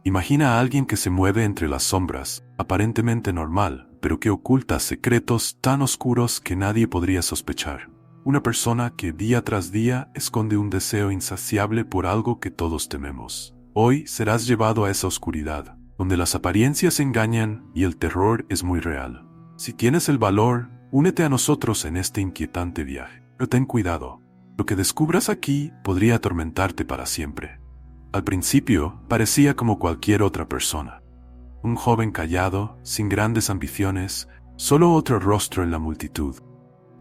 Imagina a alguien que se mueve entre las sombras, aparentemente normal, pero que oculta secretos tan oscuros que nadie podría sospechar. Una persona que día tras día esconde un deseo insaciable por algo que todos tememos. Hoy serás llevado a esa oscuridad, donde las apariencias engañan y el terror es muy real. Si tienes el valor, únete a nosotros en este inquietante viaje. Pero ten cuidado. Lo que descubras aquí podría atormentarte para siempre. Al principio, parecía como cualquier otra persona. Un joven callado, sin grandes ambiciones, solo otro rostro en la multitud.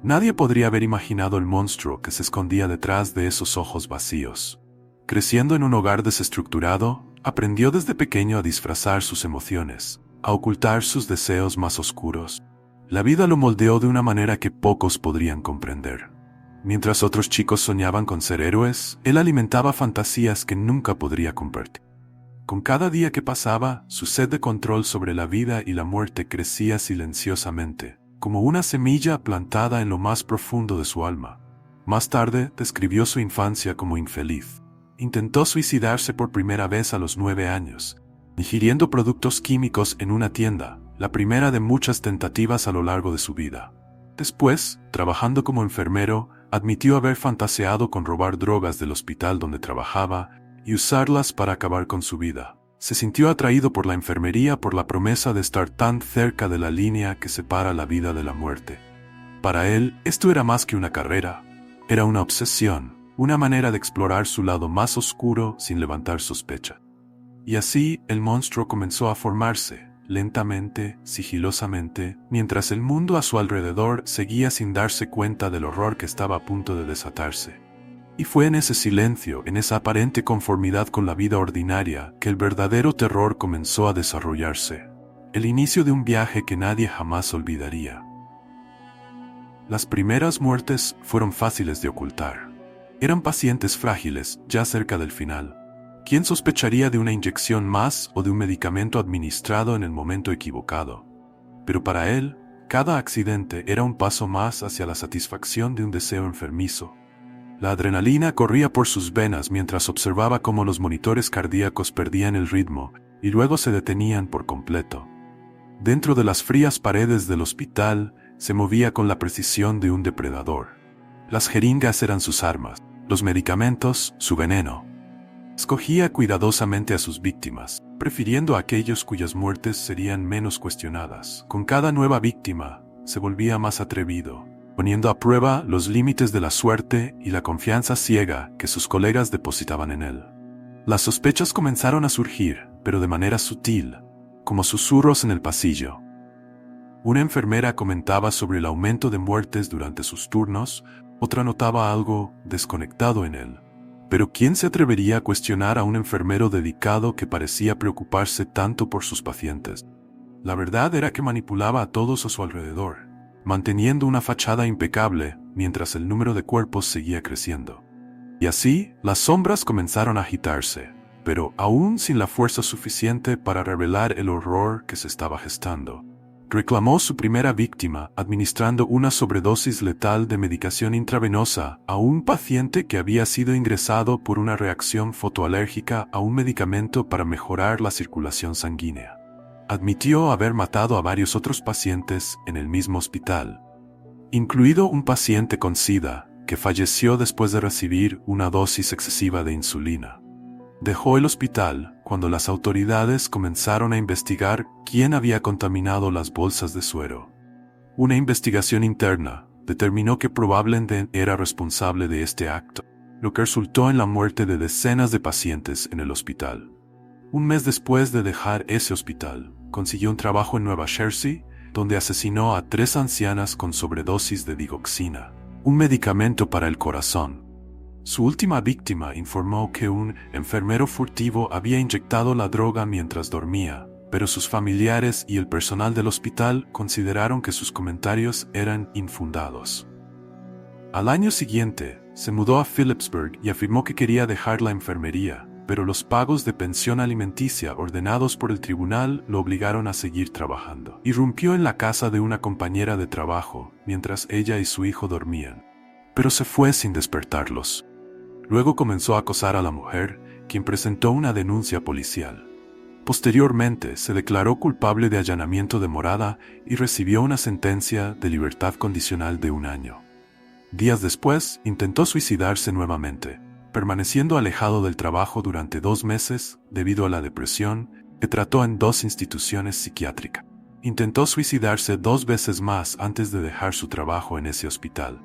Nadie podría haber imaginado el monstruo que se escondía detrás de esos ojos vacíos. Creciendo en un hogar desestructurado, aprendió desde pequeño a disfrazar sus emociones, a ocultar sus deseos más oscuros. La vida lo moldeó de una manera que pocos podrían comprender. Mientras otros chicos soñaban con ser héroes, él alimentaba fantasías que nunca podría compartir. Con cada día que pasaba, su sed de control sobre la vida y la muerte crecía silenciosamente, como una semilla plantada en lo más profundo de su alma. Más tarde, describió su infancia como infeliz. Intentó suicidarse por primera vez a los 9 años, ingiriendo productos químicos en una tienda, la primera de muchas tentativas a lo largo de su vida. Después, trabajando como enfermero, admitió haber fantaseado con robar drogas del hospital donde trabajaba y usarlas para acabar con su vida. Se sintió atraído por la enfermería por la promesa de estar tan cerca de la línea que separa la vida de la muerte. Para él, esto era más que una carrera. Era una obsesión, una manera de explorar su lado más oscuro sin levantar sospecha. Y así, el monstruo comenzó a formarse, lentamente, sigilosamente, mientras el mundo a su alrededor seguía sin darse cuenta del horror que estaba a punto de desatarse. Y fue en ese silencio, en esa aparente conformidad con la vida ordinaria, que el verdadero terror comenzó a desarrollarse. El inicio de un viaje que nadie jamás olvidaría. Las primeras muertes fueron fáciles de ocultar. Eran pacientes frágiles, ya cerca del final. ¿Quién sospecharía de una inyección más o de un medicamento administrado en el momento equivocado? Pero para él, cada accidente era un paso más hacia la satisfacción de un deseo enfermizo. La adrenalina corría por sus venas mientras observaba cómo los monitores cardíacos perdían el ritmo y luego se detenían por completo. Dentro de las frías paredes del hospital, se movía con la precisión de un depredador. Las jeringas eran sus armas, los medicamentos, su veneno. Escogía cuidadosamente a sus víctimas, prefiriendo a aquellos cuyas muertes serían menos cuestionadas. Con cada nueva víctima, se volvía más atrevido, poniendo a prueba los límites de la suerte y la confianza ciega que sus colegas depositaban en él. Las sospechas comenzaron a surgir, pero de manera sutil, como susurros en el pasillo. Una enfermera comentaba sobre el aumento de muertes durante sus turnos, otra notaba algo desconectado en él. Pero ¿quién se atrevería a cuestionar a un enfermero dedicado que parecía preocuparse tanto por sus pacientes? La verdad era que manipulaba a todos a su alrededor, manteniendo una fachada impecable mientras el número de cuerpos seguía creciendo. Y así, las sombras comenzaron a agitarse, pero aún sin la fuerza suficiente para revelar el horror que se estaba gestando. Reclamó su primera víctima administrando una sobredosis letal de medicación intravenosa a un paciente que había sido ingresado por una reacción fotoalérgica a un medicamento para mejorar la circulación sanguínea. Admitió haber matado a varios otros pacientes en el mismo hospital, incluido un paciente con SIDA que falleció después de recibir una dosis excesiva de insulina. Dejó el hospital cuando las autoridades comenzaron a investigar quién había contaminado las bolsas de suero. Una investigación interna determinó que probablemente era responsable de este acto, lo que resultó en la muerte de decenas de pacientes en el hospital. Un mes después de dejar ese hospital, consiguió un trabajo en Nueva Jersey, donde asesinó a 3 ancianas con sobredosis de digoxina, un medicamento para el corazón. Su última víctima informó que un enfermero furtivo había inyectado la droga mientras dormía, pero sus familiares y el personal del hospital consideraron que sus comentarios eran infundados. Al año siguiente, se mudó a Phillipsburg y afirmó que quería dejar la enfermería, pero los pagos de pensión alimenticia ordenados por el tribunal lo obligaron a seguir trabajando. Irrumpió en la casa de una compañera de trabajo mientras ella y su hijo dormían, pero se fue sin despertarlos. Luego comenzó a acosar a la mujer, quien presentó una denuncia policial. Posteriormente, se declaró culpable de allanamiento de morada y recibió una sentencia de libertad condicional de 1 año. Días después, intentó suicidarse nuevamente, permaneciendo alejado del trabajo durante 2 meses debido a la depresión que trató en 2 instituciones psiquiátricas. Intentó suicidarse 2 veces más antes de dejar su trabajo en ese hospital.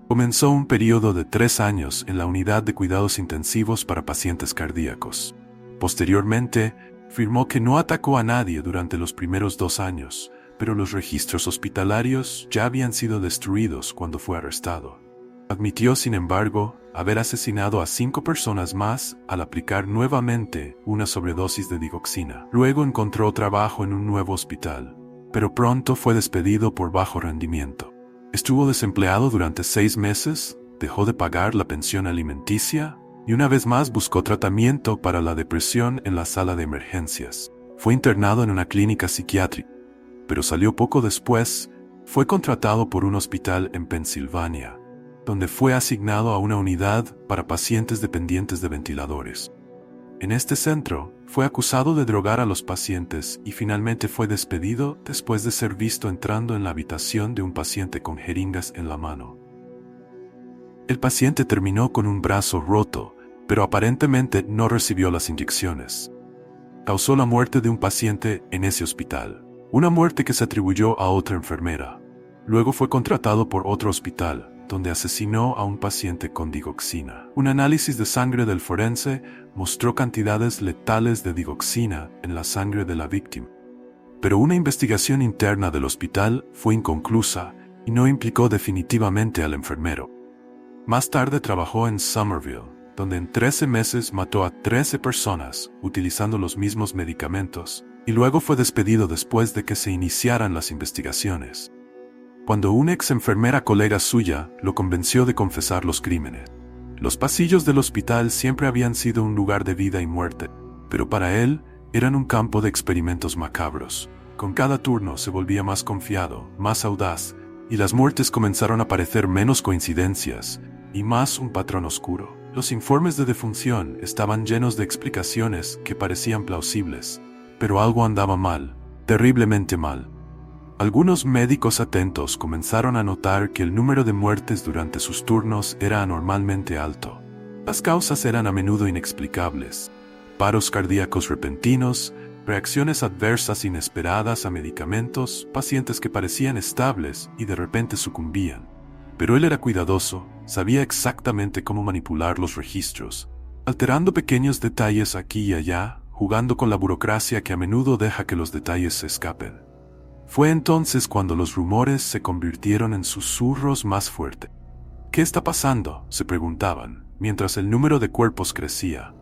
Comenzó un periodo de 3 años en la unidad de cuidados intensivos para pacientes cardíacos. Posteriormente, afirmó que no atacó a nadie durante los primeros 2 años, pero los registros hospitalarios ya habían sido destruidos cuando fue arrestado. Admitió, sin embargo, haber asesinado a 5 personas más al aplicar nuevamente una sobredosis de digoxina. Luego encontró trabajo en un nuevo hospital, pero pronto fue despedido por bajo rendimiento. Estuvo desempleado durante 6 meses, dejó de pagar la pensión alimenticia y una vez más buscó tratamiento para la depresión en la sala de emergencias. Fue internado en una clínica psiquiátrica, pero salió poco después. Fue contratado por un hospital en Pensilvania, donde fue asignado a una unidad para pacientes dependientes de ventiladores. En este centro, fue acusado de drogar a los pacientes y finalmente fue despedido después de ser visto entrando en la habitación de un paciente con jeringas en la mano. El paciente terminó con un brazo roto, pero aparentemente no recibió las inyecciones. Causó la muerte de un paciente en ese hospital, una muerte que se atribuyó a otra enfermera. Luego fue contratado por otro hospital, donde asesinó a un paciente con digoxina. Un análisis de sangre del forense mostró cantidades letales de digoxina en la sangre de la víctima. Pero una investigación interna del hospital fue inconclusa y no implicó definitivamente al enfermero. Más tarde trabajó en Somerville, donde en 13 meses mató a 13 personas utilizando los mismos medicamentos, y luego fue despedido después de que se iniciaran las investigaciones. Cuando una ex enfermera colega suya lo convenció de confesar los crímenes. Los pasillos del hospital siempre habían sido un lugar de vida y muerte, pero para él eran un campo de experimentos macabros. Con cada turno se volvía más confiado, más audaz, y las muertes comenzaron a parecer menos coincidencias y más un patrón oscuro. Los informes de defunción estaban llenos de explicaciones que parecían plausibles, pero algo andaba mal, terriblemente mal. Algunos médicos atentos comenzaron a notar que el número de muertes durante sus turnos era anormalmente alto. Las causas eran a menudo inexplicables: paros cardíacos repentinos, reacciones adversas inesperadas a medicamentos, pacientes que parecían estables y de repente sucumbían. Pero él era cuidadoso, sabía exactamente cómo manipular los registros, alterando pequeños detalles aquí y allá, jugando con la burocracia que a menudo deja que los detalles se escapen. Fue entonces cuando los rumores se convirtieron en susurros más fuertes. ¿Qué está pasando?, se preguntaban, mientras el número de cuerpos crecía.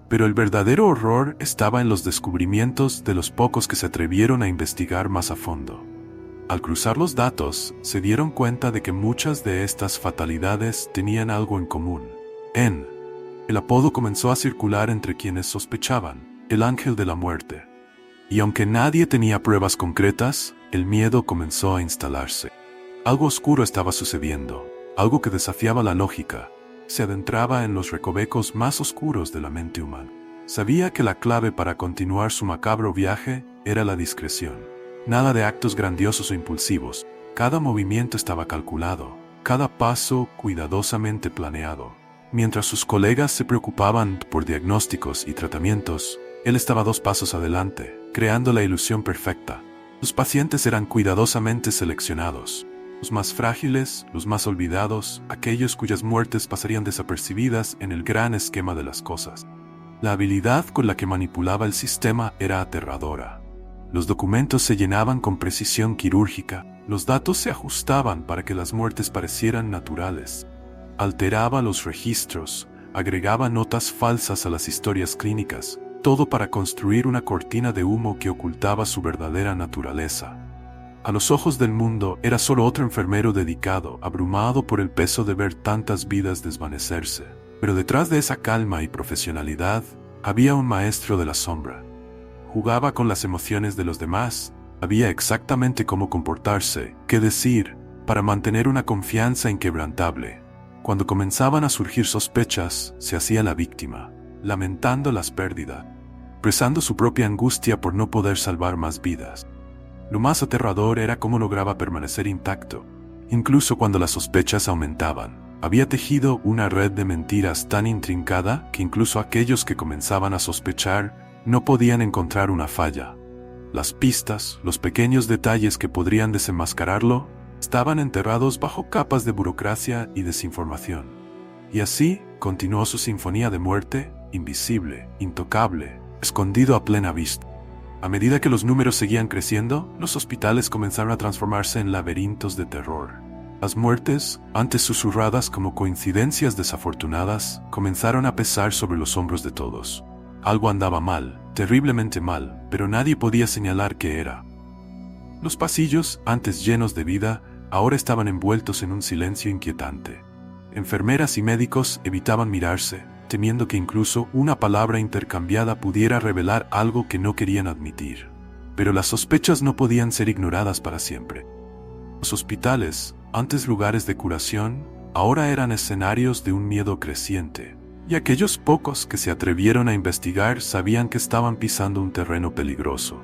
Pero el verdadero horror estaba en los descubrimientos de los pocos que se atrevieron a investigar más a fondo. Al cruzar los datos, se dieron cuenta de que muchas de estas fatalidades tenían algo en común. El apodo comenzó a circular entre quienes sospechaban, el ángel de la muerte. Y aunque nadie tenía pruebas concretas, el miedo comenzó a instalarse. Algo oscuro estaba sucediendo, algo que desafiaba la lógica. Se adentraba en los recovecos más oscuros de la mente humana. Sabía que la clave para continuar su macabro viaje era la discreción. Nada de actos grandiosos o impulsivos. Cada movimiento estaba calculado, cada paso cuidadosamente planeado. Mientras sus colegas se preocupaban por diagnósticos y tratamientos, él estaba 2 pasos adelante, creando la ilusión perfecta. Los pacientes eran cuidadosamente seleccionados. Los más frágiles, los más olvidados, aquellos cuyas muertes pasarían desapercibidas en el gran esquema de las cosas. La habilidad con la que manipulaba el sistema era aterradora. Los documentos se llenaban con precisión quirúrgica, los datos se ajustaban para que las muertes parecieran naturales. Alteraba los registros, agregaba notas falsas a las historias clínicas, todo para construir una cortina de humo que ocultaba su verdadera naturaleza. A los ojos del mundo era solo otro enfermero dedicado, abrumado por el peso de ver tantas vidas desvanecerse. Pero detrás de esa calma y profesionalidad, había un maestro de la sombra. Jugaba con las emociones de los demás, sabía exactamente cómo comportarse, qué decir, para mantener una confianza inquebrantable. Cuando comenzaban a surgir sospechas, se hacía la víctima, lamentando las pérdidas. expresando su propia angustia por no poder salvar más vidas. Lo más aterrador era cómo lograba permanecer intacto, incluso cuando las sospechas aumentaban. Había tejido una red de mentiras tan intrincada que incluso aquellos que comenzaban a sospechar no podían encontrar una falla. Las pistas, los pequeños detalles que podrían desenmascararlo, estaban enterrados bajo capas de burocracia y desinformación. Y así continuó su sinfonía de muerte, invisible, intocable, escondido a plena vista. A medida que los números seguían creciendo, los hospitales comenzaron a transformarse en laberintos de terror. Las muertes, antes susurradas como coincidencias desafortunadas, comenzaron a pesar sobre los hombros de todos. Algo andaba mal, terriblemente mal, pero nadie podía señalar qué era. Los pasillos, antes llenos de vida, ahora estaban envueltos en un silencio inquietante. Enfermeras y médicos evitaban mirarse, temiendo que incluso una palabra intercambiada pudiera revelar algo que no querían admitir. Pero las sospechas no podían ser ignoradas para siempre. Los hospitales, antes lugares de curación, ahora eran escenarios de un miedo creciente, y aquellos pocos que se atrevieron a investigar sabían que estaban pisando un terreno peligroso.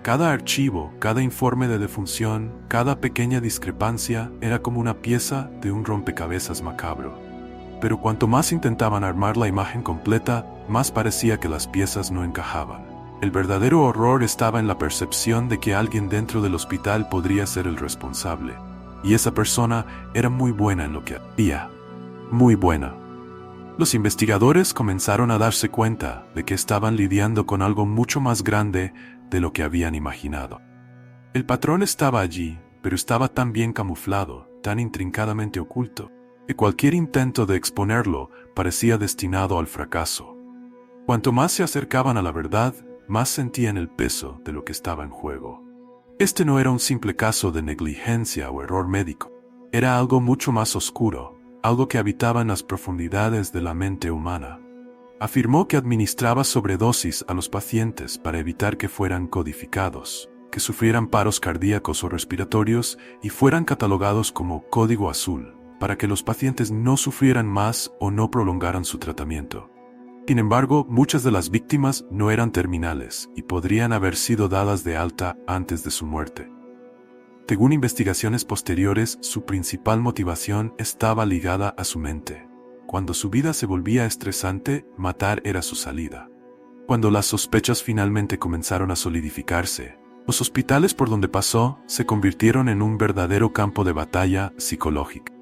Cada archivo, cada informe de defunción, cada pequeña discrepancia era como una pieza de un rompecabezas macabro. Pero cuanto más intentaban armar la imagen completa, más parecía que las piezas no encajaban. El verdadero horror estaba en la percepción de que alguien dentro del hospital podría ser el responsable. Y esa persona era muy buena en lo que hacía. Muy buena. Los investigadores comenzaron a darse cuenta de que estaban lidiando con algo mucho más grande de lo que habían imaginado. El patrón estaba allí, pero estaba tan bien camuflado, tan intrincadamente oculto, que cualquier intento de exponerlo parecía destinado al fracaso. Cuanto más se acercaban a la verdad, más sentían el peso de lo que estaba en juego. Este no era un simple caso de negligencia o error médico. Era algo mucho más oscuro, algo que habitaba en las profundidades de la mente humana. Afirmó que administraba sobredosis a los pacientes para evitar que fueran codificados, que sufrieran paros cardíacos o respiratorios y fueran catalogados como código azul, para que los pacientes no sufrieran más o no prolongaran su tratamiento. Sin embargo, muchas de las víctimas no eran terminales y podrían haber sido dadas de alta antes de su muerte. Según investigaciones posteriores, su principal motivación estaba ligada a su mente. Cuando su vida se volvía estresante, matar era su salida. Cuando las sospechas finalmente comenzaron a solidificarse, los hospitales por donde pasó se convirtieron en un verdadero campo de batalla psicológica.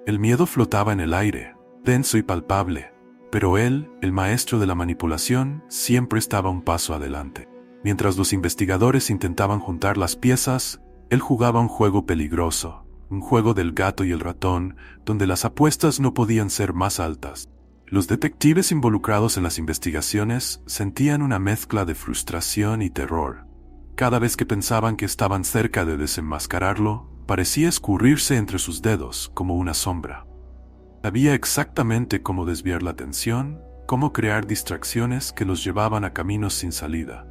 El miedo flotaba en el aire, denso y palpable, pero él, el maestro de la manipulación, siempre estaba un paso adelante. Mientras los investigadores intentaban juntar las piezas, él jugaba un juego peligroso, un juego del gato y el ratón, donde las apuestas no podían ser más altas. Los detectives involucrados en las investigaciones sentían una mezcla de frustración y terror. Cada vez que pensaban que estaban cerca de desenmascararlo, parecía escurrirse entre sus dedos como una sombra. Sabía exactamente cómo desviar la atención, cómo crear distracciones que los llevaban a caminos sin salida.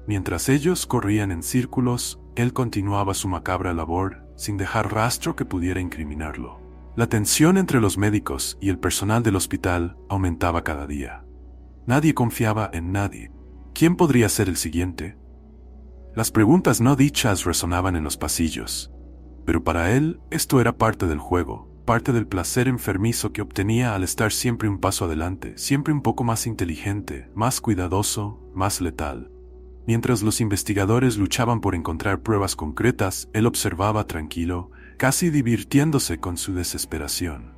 Mientras ellos corrían en círculos, él continuaba su macabra labor, sin dejar rastro que pudiera incriminarlo. La tensión entre los médicos y el personal del hospital aumentaba cada día. Nadie confiaba en nadie. ¿Quién podría ser el siguiente? Las preguntas no dichas resonaban en los pasillos. Pero para él, esto era parte del juego, parte del placer enfermizo que obtenía al estar siempre un paso adelante, siempre un poco más inteligente, más cuidadoso, más letal. Mientras los investigadores luchaban por encontrar pruebas concretas, él observaba tranquilo, casi divirtiéndose con su desesperación.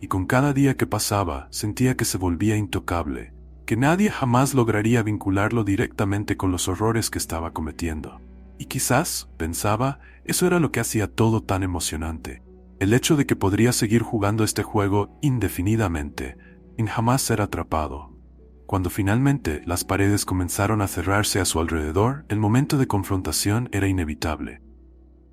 Y con cada día que pasaba, sentía que se volvía intocable, que nadie jamás lograría vincularlo directamente con los horrores que estaba cometiendo. Y quizás, pensaba, eso era lo que hacía todo tan emocionante. El hecho de que podría seguir jugando este juego indefinidamente, sin jamás ser atrapado. Cuando finalmente las paredes comenzaron a cerrarse a su alrededor, el momento de confrontación era inevitable.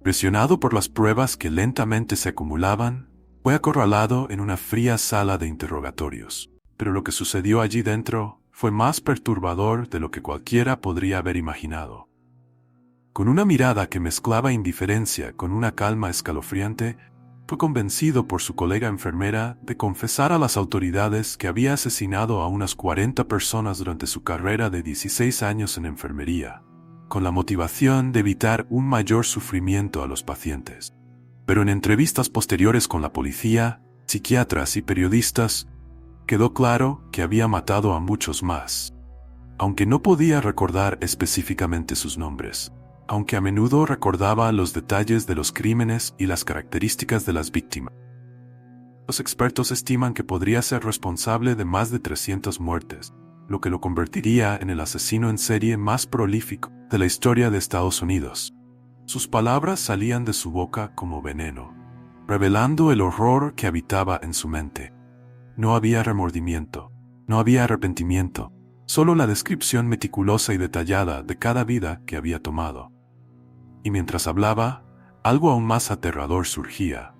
Presionado por las pruebas que lentamente se acumulaban, fue acorralado en una fría sala de interrogatorios. Pero lo que sucedió allí dentro fue más perturbador de lo que cualquiera podría haber imaginado. Con una mirada que mezclaba indiferencia con una calma escalofriante, Fue convencido por su colega enfermera de confesar a las autoridades que había asesinado a unas 40 personas durante su carrera de 16 años en enfermería, con la motivación de evitar un mayor sufrimiento a los pacientes. Pero en entrevistas posteriores con la policía, psiquiatras y periodistas, quedó claro que había matado a muchos más. Aunque no podía recordar específicamente sus nombres, aunque a menudo recordaba los detalles de los crímenes y las características de las víctimas. Los expertos estiman que podría ser responsable de más de 300 muertes, lo que lo convertiría en el asesino en serie más prolífico de la historia de Estados Unidos. Sus palabras salían de su boca como veneno, revelando el horror que habitaba en su mente. No había remordimiento, no había arrepentimiento, solo la descripción meticulosa y detallada de cada vida que había tomado. Y mientras hablaba, algo aún más aterrador surgía.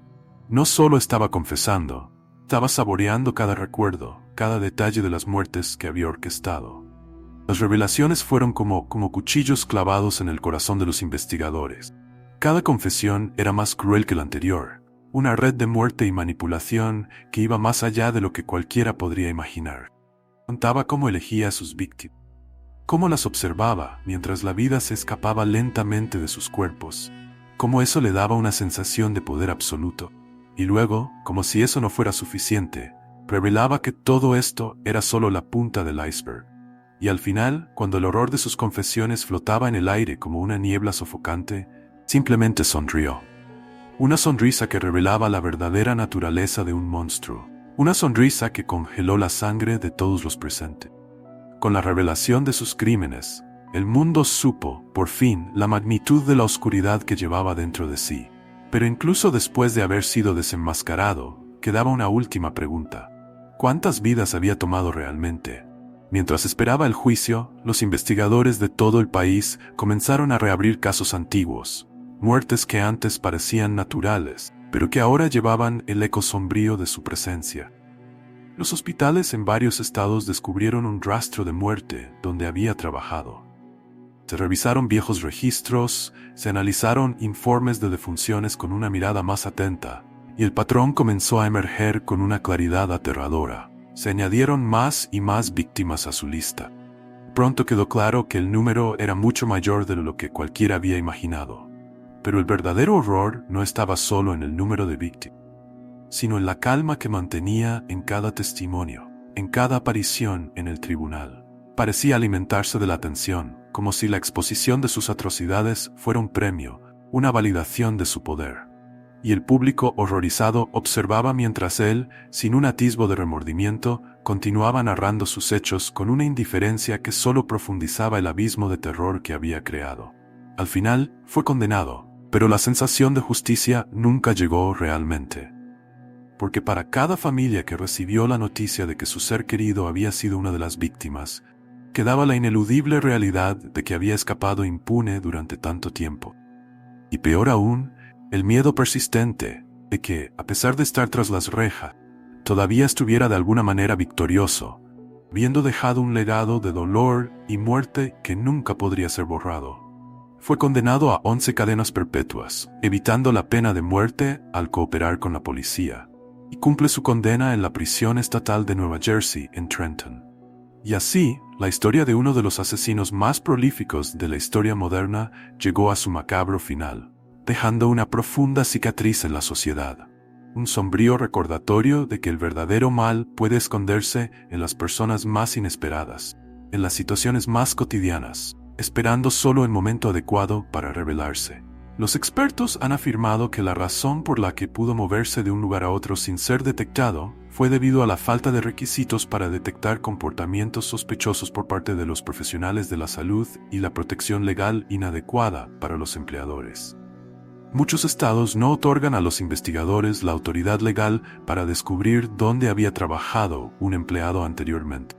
No solo estaba confesando, estaba saboreando cada recuerdo, cada detalle de las muertes que había orquestado. Las revelaciones fueron como cuchillos clavados en el corazón de los investigadores. Cada confesión era más cruel que la anterior, una red de muerte y manipulación que iba más allá de lo que cualquiera podría imaginar. Contaba cómo elegía a sus víctimas, cómo las observaba mientras la vida se escapaba lentamente de sus cuerpos, cómo eso le daba una sensación de poder absoluto. Y luego, como si eso no fuera suficiente, revelaba que todo esto era solo la punta del iceberg. Y al final, cuando el horror de sus confesiones flotaba en el aire como una niebla sofocante, simplemente sonrió. Una sonrisa que revelaba la verdadera naturaleza de un monstruo. Una sonrisa que congeló la sangre de todos los presentes. Con la revelación de sus crímenes, el mundo supo, por fin, la magnitud de la oscuridad que llevaba dentro de sí. Pero incluso después de haber sido desenmascarado, quedaba una última pregunta. ¿Cuántas vidas había tomado realmente? Mientras esperaba el juicio, los investigadores de todo el país comenzaron a reabrir casos antiguos, muertes que antes parecían naturales, pero que ahora llevaban el eco sombrío de su presencia. Los hospitales en varios estados descubrieron un rastro de muerte donde había trabajado. Se revisaron viejos registros, se analizaron informes de defunciones con una mirada más atenta, y el patrón comenzó a emerger con una claridad aterradora. Se añadieron más y más víctimas a su lista. Pronto quedó claro que el número era mucho mayor de lo que cualquiera había imaginado. Pero el verdadero horror no estaba solo en el número de víctimas, sino en la calma que mantenía en cada testimonio, en cada aparición en el tribunal. Parecía alimentarse de la atención, como si la exposición de sus atrocidades fuera un premio, una validación de su poder. Y el público horrorizado observaba mientras él, sin un atisbo de remordimiento, continuaba narrando sus hechos con una indiferencia que solo profundizaba el abismo de terror que había creado. Al final, fue condenado, pero la sensación de justicia nunca llegó realmente. Porque para cada familia que recibió la noticia de que su ser querido había sido una de las víctimas, quedaba la ineludible realidad de que había escapado impune durante tanto tiempo. Y peor aún, el miedo persistente de que, a pesar de estar tras las rejas, todavía estuviera de alguna manera victorioso, habiendo dejado un legado de dolor y muerte que nunca podría ser borrado. Fue condenado a 11 cadenas perpetuas, evitando la pena de muerte al cooperar con la policía, y cumple su condena en la prisión estatal de Nueva Jersey, en Trenton. Y así, la historia de uno de los asesinos más prolíficos de la historia moderna llegó a su macabro final, dejando una profunda cicatriz en la sociedad. Un sombrío recordatorio de que el verdadero mal puede esconderse en las personas más inesperadas, en las situaciones más cotidianas, esperando solo el momento adecuado para revelarse. Los expertos han afirmado que la razón por la que pudo moverse de un lugar a otro sin ser detectado fue debido a la falta de requisitos para detectar comportamientos sospechosos por parte de los profesionales de la salud y la protección legal inadecuada para los empleadores. Muchos estados no otorgan a los investigadores la autoridad legal para descubrir dónde había trabajado un empleado anteriormente.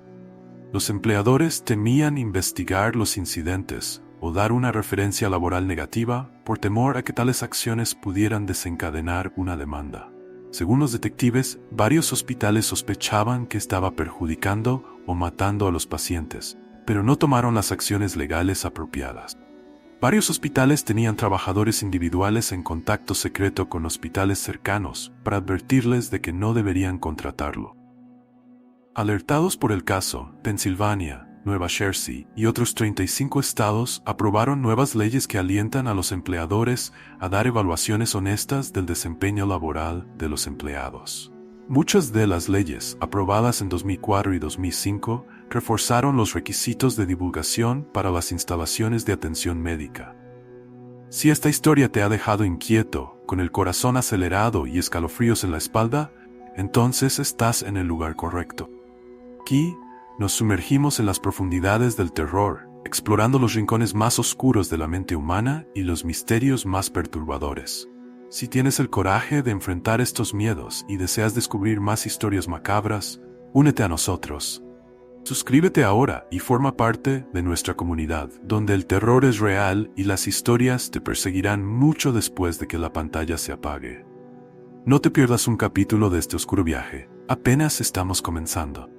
Los empleadores temían investigar los incidentes o dar una referencia laboral negativa por temor a que tales acciones pudieran desencadenar una demanda. Según los detectives, varios hospitales sospechaban que estaba perjudicando o matando a los pacientes, pero no tomaron las acciones legales apropiadas. Varios hospitales tenían trabajadores individuales en contacto secreto con hospitales cercanos para advertirles de que no deberían contratarlo. Alertados por el caso, Pensilvania, Nueva Jersey y otros 35 estados aprobaron nuevas leyes que alientan a los empleadores a dar evaluaciones honestas del desempeño laboral de los empleados. Muchas de las leyes, aprobadas en 2004 y 2005, reforzaron los requisitos de divulgación para las instalaciones de atención médica. Si esta historia te ha dejado inquieto, con el corazón acelerado y escalofríos en la espalda, entonces estás en el lugar correcto. Aquí, nos sumergimos en las profundidades del terror, explorando los rincones más oscuros de la mente humana y los misterios más perturbadores. Si tienes el coraje de enfrentar estos miedos y deseas descubrir más historias macabras, únete a nosotros. Suscríbete ahora y forma parte de nuestra comunidad, donde el terror es real y las historias te perseguirán mucho después de que la pantalla se apague. No te pierdas un capítulo de este oscuro viaje, apenas estamos comenzando.